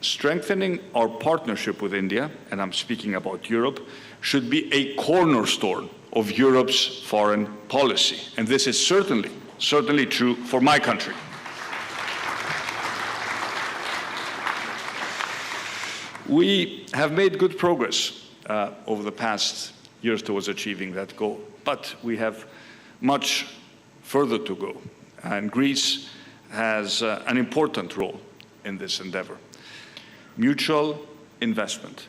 Strengthening our partnership with India, and I'm speaking about Europe, should be a cornerstone of Europe's foreign policy. And this is certainly true for my country. We have made good progress over the past years towards achieving that goal, but we have much further to go. And Greece has an important role in this endeavor. Mutual investment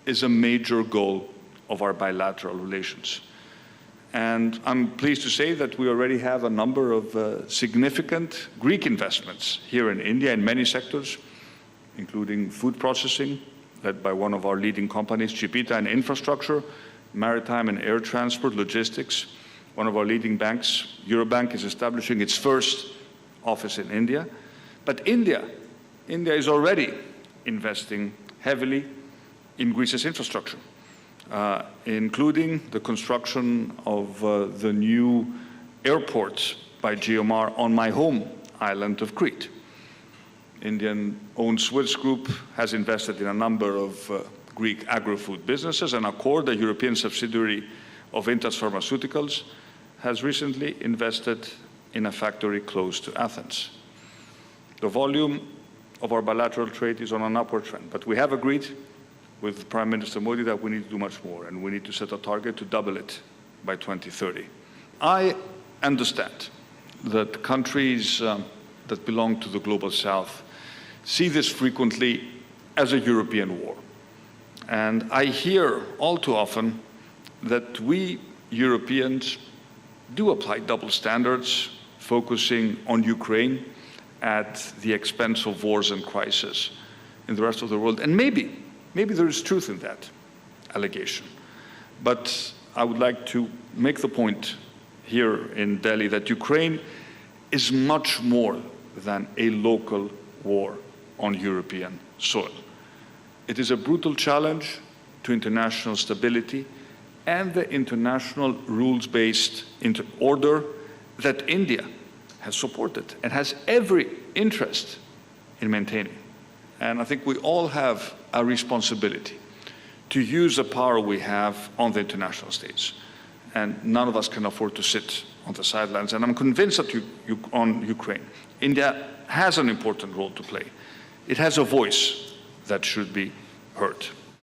is a major goal of our bilateral relations. And I'm pleased to say that we already have a number of significant Greek investments here in India in many sectors, including food processing, led by one of our leading companies, Chipita, and infrastructure, maritime and air transport, logistics. One of our leading banks, Eurobank, is establishing its first office in India. But India is already investing heavily in Greece's infrastructure, including the construction of the new airport by GMR on my home island of Crete. Indian-owned Swiss Group has invested in a number of Greek agri-food businesses, and Accord, a European subsidiary of Intas Pharmaceuticals, has recently invested in a factory close to Athens. The volume of our bilateral trade is on an upward trend, but we have agreed with Prime Minister Modi that we need to do much more, and we need to set a target to double it by 2030. I understand that countries that belong to the Global South see this frequently as a European war. And I hear all too often that we Europeans do apply double standards, focusing on Ukraine at the expense of wars and crises in the rest of the world. And maybe there is truth in that allegation. But I would like to make the point here in Delhi that Ukraine is much more than a local war on European soil. It is a brutal challenge to international stability and the international rules-based order that India has supported and has every interest in maintaining. And I think we all have a responsibility to use the power we have on the international stage. And none of us can afford to sit on the sidelines. And I'm convinced that on Ukraine, India has an important role to play. It has a voice that should be heard.